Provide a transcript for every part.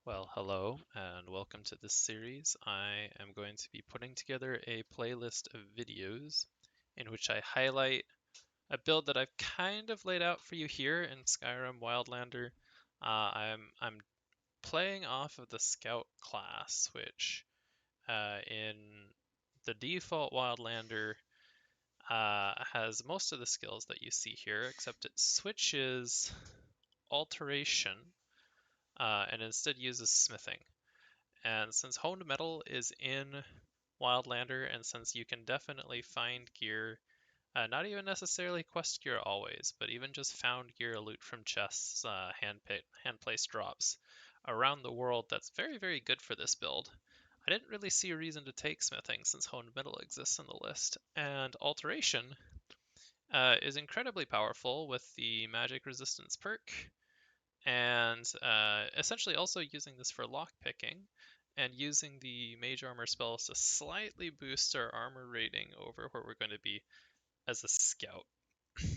Well, hello and welcome to this series. I am going to be putting together a playlist of videos in which I highlight a build that I've kind of laid out for you here in Skyrim Wildlander. I'm playing off of the Scout class, which in the default Wildlander has most of the skills that you see here, except it switches alteration and instead uses smithing. And since honed metal is in Wildlander, and since you can definitely find gear, not even necessarily quest gear always, but even just found gear, loot from chests, hand placed drops around the world, that's very, very good for this build. I didn't really see a reason to take smithing since honed metal exists in the list, and alteration is incredibly powerful with the magic resistance perk, and essentially also using this for lockpicking and using the mage armor spells to slightly boost our armor rating over where we're going to be as a scout.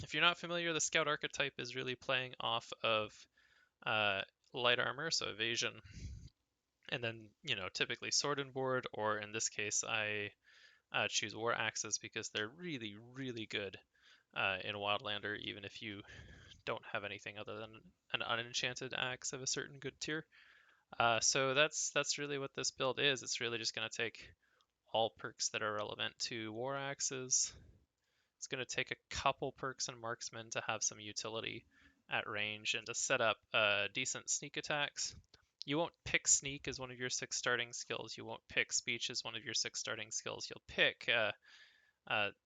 If you're not familiar, the scout archetype is really playing off of uh, light armor, so evasion, and then typically sword and board, or in this case I choose war axes because they're really really good in Wildlander, even if you don't have anything other than an unenchanted axe of a certain good tier. So that's really what this build is. It's really just going to take all perks that are relevant to war axes. It's going to take a couple perks and marksman to have some utility at range and to set up decent sneak attacks. You won't pick sneak as one of your 6 starting skills. You won't pick speech as one of your 6 starting skills. You'll pick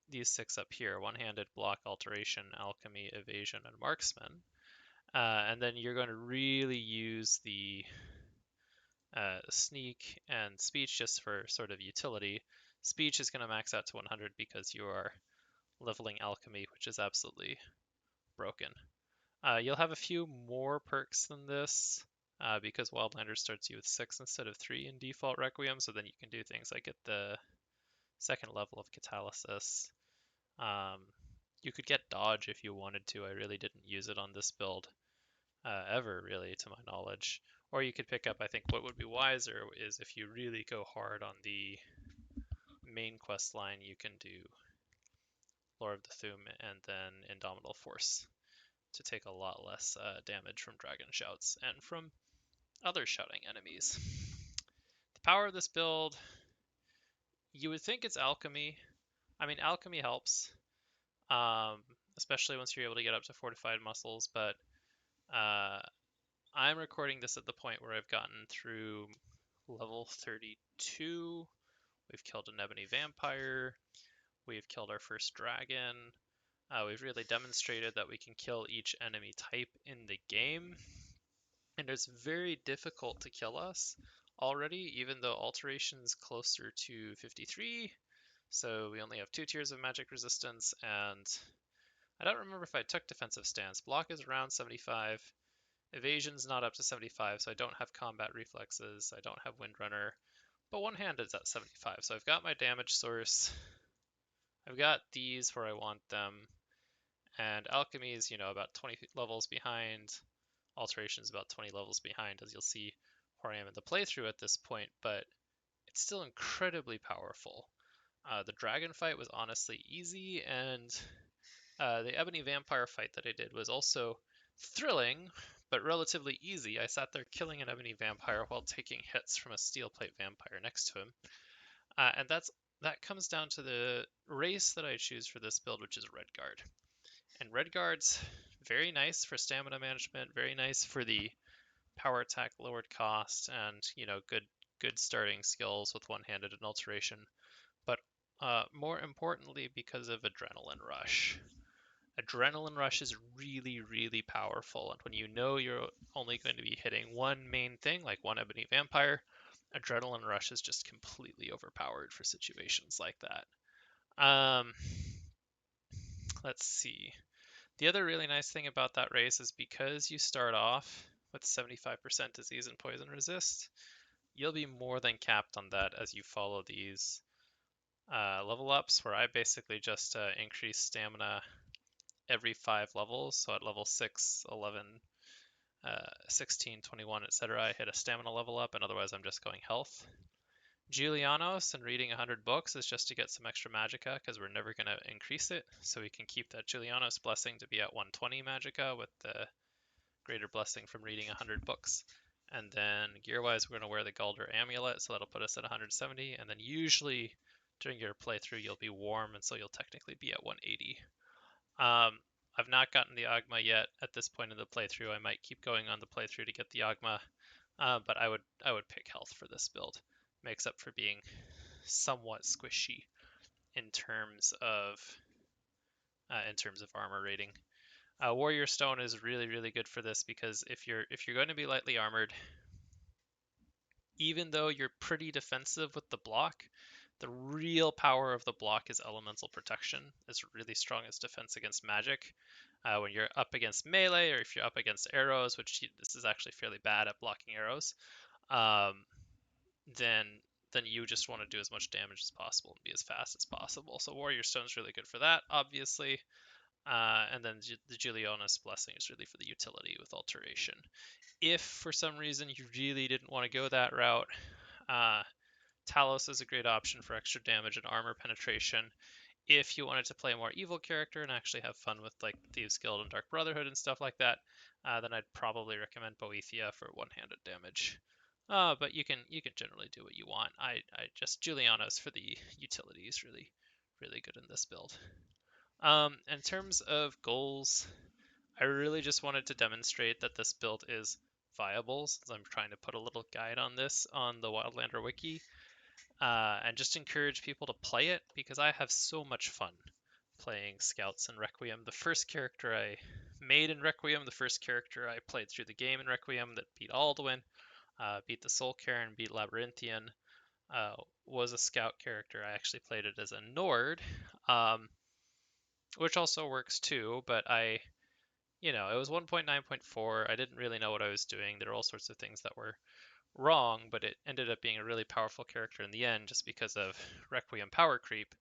these 6 up here: one-handed, block, alteration, alchemy, evasion, and marksman. And then you're going to really use the sneak and speech just for sort of utility. Speech is going to max out to 100 because you are leveling alchemy, which is absolutely broken. You'll have a few more perks than this because Wildlander starts you with 6 instead of 3 in default Requiem, so then you can do things like get the second level of Catalysis. Um, you could get Dodge if you wanted to. I really didn't use it on this build ever, really, to my knowledge. Or you could pick up, I think what would be wiser is if you really go hard on the main quest line, you can do Lore of the Thuum and then Indomitable Force to take a lot less damage from dragon shouts and from other shouting enemies. The power of this build, you would think it's alchemy. I mean, alchemy helps, um, especially once you're able to get up to fortified muscles, but uh, I'm recording this at the point where I've gotten through level 32. We've killed an ebony vampire. We've killed our first dragon. We've really demonstrated that we can kill each enemy type in the game. And it's very difficult to kill us already, even though alteration is closer to 53. So we only have 2 tiers of magic resistance, and I don't remember if I took defensive stance. Block is around 75. Evasion's not up to 75, so I don't have combat reflexes. I don't have Windrunner, but one hand is at 75. So I've got my damage source. I've got these where I want them, and alchemy is, about 20 levels behind. Alteration is about 20 levels behind, as you'll see where I am in the playthrough at this point, but it's still incredibly powerful. The dragon fight was honestly easy, and the ebony vampire fight that I did was also thrilling, but relatively easy. I sat there killing an ebony vampire while taking hits from a steel plate vampire next to him. And that comes down to the race that I choose for this build, which is Redguard. And Redguard's very nice for stamina management, very nice for the power attack lowered cost, and good starting skills with one-handed and alteration. But more importantly, because of Adrenaline Rush. Adrenaline Rush is really, really powerful, and when you know you're only going to be hitting one main thing, like one ebony vampire, Adrenaline Rush is just completely overpowered for situations like that. Let's see. The other really nice thing about that race is because you start off with 75% disease and poison resist, you'll be more than capped on that as you follow these level ups, where I basically just increase stamina every 5 levels. So at level 6, 11, 16, 21, etc. I hit a stamina level up, and otherwise I'm just going health. Julianos and reading 100 books is just to get some extra magicka because we're never going to increase it, so we can keep that Julianos blessing to be at 120 magicka with the greater blessing from reading 100 books. And then gear-wise, we're going to wear the Galder amulet, so that'll put us at 170. And then usually during your playthrough, you'll be warm, and so you'll technically be at 180. I've not gotten the Ogma yet at this point in the playthrough. I might keep going on the playthrough to get the Ogma, but I would pick health for this build. Makes up for being somewhat squishy in terms of armor rating. Warrior Stone is really good for this because if you're going to be lightly armored, even though you're pretty defensive with the block, the real power of the block is elemental protection. It's really strong as defense against magic. When you're up against melee, or if you're up against arrows, which this is actually fairly bad at blocking arrows, then you just want to do as much damage as possible and be as fast as possible. So Warrior Stone is really good for that, obviously. And then the Julianos Blessing is really for the utility with Alteration. If for some reason you really didn't want to go that route, Talos is a great option for extra damage and armor penetration. If you wanted to play a more evil character and actually have fun with like Thieves Guild and Dark Brotherhood and stuff like that, then I'd probably recommend Boethia for one-handed damage. But you can generally do what you want. I just Julianos for the utility is really good in this build. In terms of goals, I really just wanted to demonstrate that this build is viable, since I'm trying to put a little guide on this on the Wildlander wiki, and just encourage people to play it because I have so much fun playing Scouts in Requiem. The first character I made in Requiem, the first character I played through the game in Requiem that beat Alduin, beat the Soul Cairn, beat Labyrinthian, was a Scout character. I actually played it as a Nord, which also works too, but it was 1.9.4. I didn't really know what I was doing. There were all sorts of things that were wrong, but it ended up being a really powerful character in the end just because of Requiem power creep.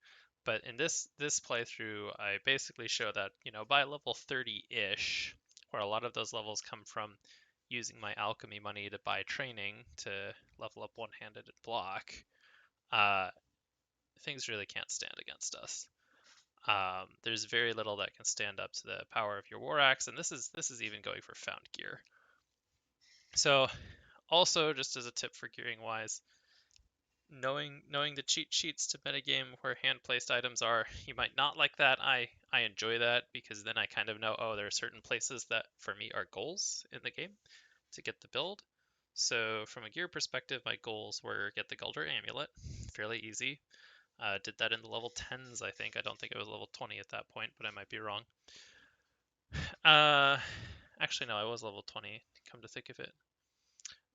But in this playthrough, I basically show that, by level 30-ish, where a lot of those levels come from using my alchemy money to buy training to level up one-handed and block, things really can't stand against us. There's very little that can stand up to the power of your war axe, and this is even going for found gear. So also, just as a tip for gearing wise, knowing the cheat sheets to metagame where hand placed items are, you might not like that. I enjoy that because then I kind of know, oh, there are certain places that for me are goals in the game to get the build. So from a gear perspective, my goals were get the Galder amulet, fairly easy. Did that in the level 10s, I think. I don't think it was level 20 at that point, but I might be wrong. Actually, no, I was level 20, come to think of it.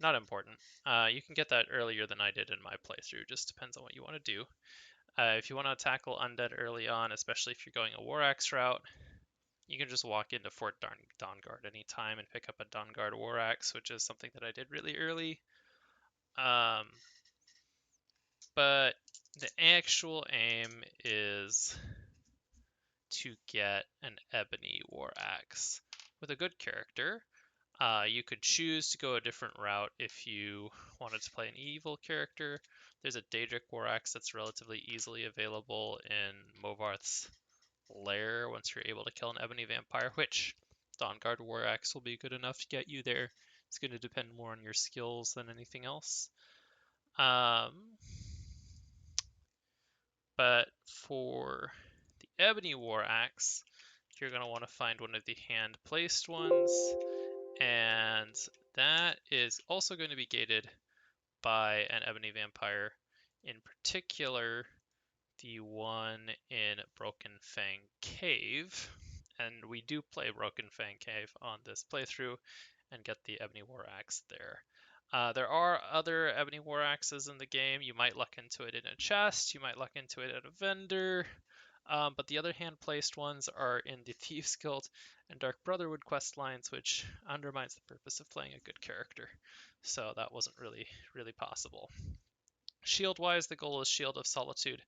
Not important. You can get that earlier than I did in my playthrough. Just depends on what you want to do. If you want to tackle undead early on, especially if you're going a war axe route, you can just walk into Fort Dawnguard anytime and pick up a Dawnguard war axe, which is something that I did really early. But the actual aim is to get an ebony war axe with a good character. You could choose to go a different route if you wanted to play an evil character. There's a Daedric war axe that's relatively easily available in Movarth's lair once you're able to kill an ebony vampire, which Dawnguard war axe will be good enough to get you there. It's going to depend more on your skills than anything else. But for the ebony war axe, you're going to want to find one of the hand-placed ones, and that is also going to be gated by an ebony vampire, in particular the one in Broken Fang Cave. And we do play Broken Fang Cave on this playthrough and get the ebony war axe there. There are other ebony war axes in the game. You might luck into it in a chest, you might luck into it at a vendor, but the other hand-placed ones are in the Thieves Guild and Dark Brotherhood quest lines, which undermines the purpose of playing a good character. So that wasn't really possible. Shield-wise, the goal is Shield of Solitude.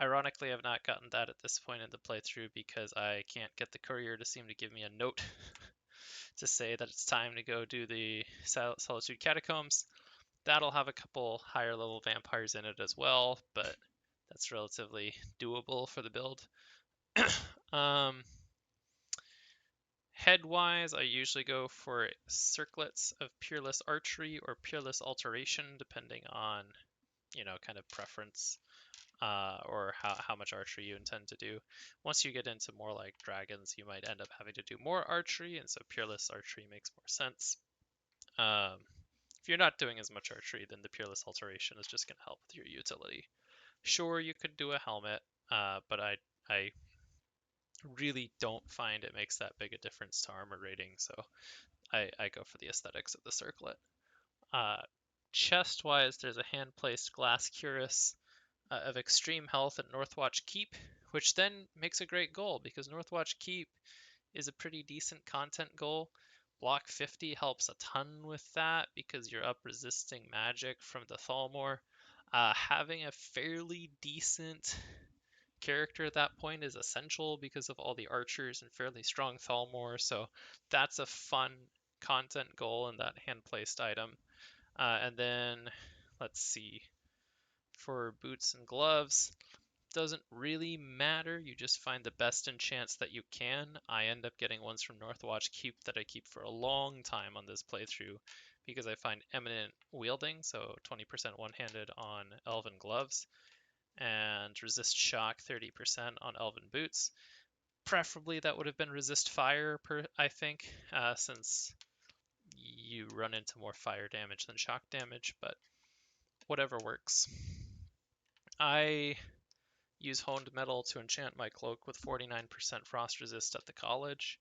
Ironically, I've not gotten that at this point in the playthrough because I can't get the courier to seem to give me a note to say that it's time to go do the Solitude Catacombs. That'll have a couple higher level vampires in it as well, but that's relatively doable for the build. um, Head-wise, I usually go for circlets of Peerless Archery or Peerless Alteration, depending on, kind of preference, or how much archery you intend to do. Once you get into more like dragons, you might end up having to do more archery, and so Peerless Archery makes more sense. If you're not doing as much archery, then the Peerless Alteration is just going to help with your utility. Sure, you could do a helmet, but I really don't find it makes that big a difference to armor rating, so I go for the aesthetics of the circlet. Uh, Chest-wise, there's a hand-placed glass cuirass of extreme health at Northwatch Keep, which then makes a great goal because Northwatch Keep is a pretty decent content goal. Block 50 helps a ton with that because you're up resisting magic from the Thalmor. Having a fairly decent character at that point is essential because of all the archers and fairly strong Thalmor, so that's a fun content goal in that hand-placed item. And then, let's see, for boots and gloves, doesn't really matter. You just find the best enchants that you can. I end up getting ones from Northwatch Keep that I keep for a long time on this playthrough because I find eminent wielding, so 20% one-handed on elven gloves, and resist shock 30% on elven boots. Preferably that would have been resist fire, I think, since you run into more fire damage than shock damage, but whatever works. I use honed metal to enchant my cloak with 49% frost resist at the college,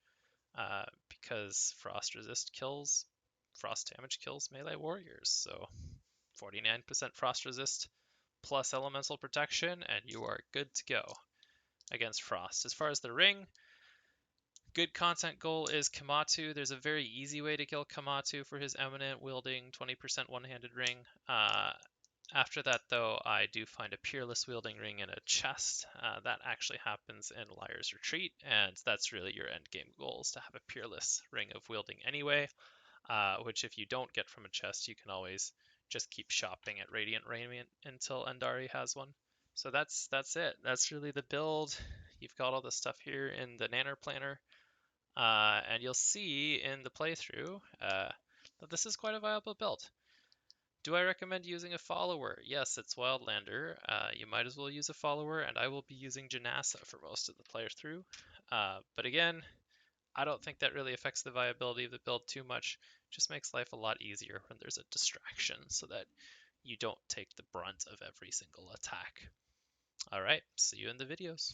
because frost damage kills melee warriors. So 49% frost resist plus elemental protection, and you are good to go against frost. As far as the ring, good content goal is Kamatu. There's a very easy way to kill Kamatu for his eminent wielding 20% one-handed ring. After that, though, I do find a Peerless wielding ring in a chest. That actually happens in Liar's Retreat, and that's really your end game goal, is to have a Peerless ring of wielding anyway, which if you don't get from a chest, you can always just keep shopping at Radiant Raiment until Endari has one. So that's it. That's really the build. You've got all the stuff here in the Nanner Planner, and you'll see in the playthrough that this is quite a viable build. Do I recommend using a follower? Yes, it's Wildlander. You might as well use a follower, and I will be using Janassa for most of the playthrough. But again, I don't think that really affects the viability of the build too much. Just makes life a lot easier when there's a distraction so that you don't take the brunt of every single attack. Alright, see you in the videos.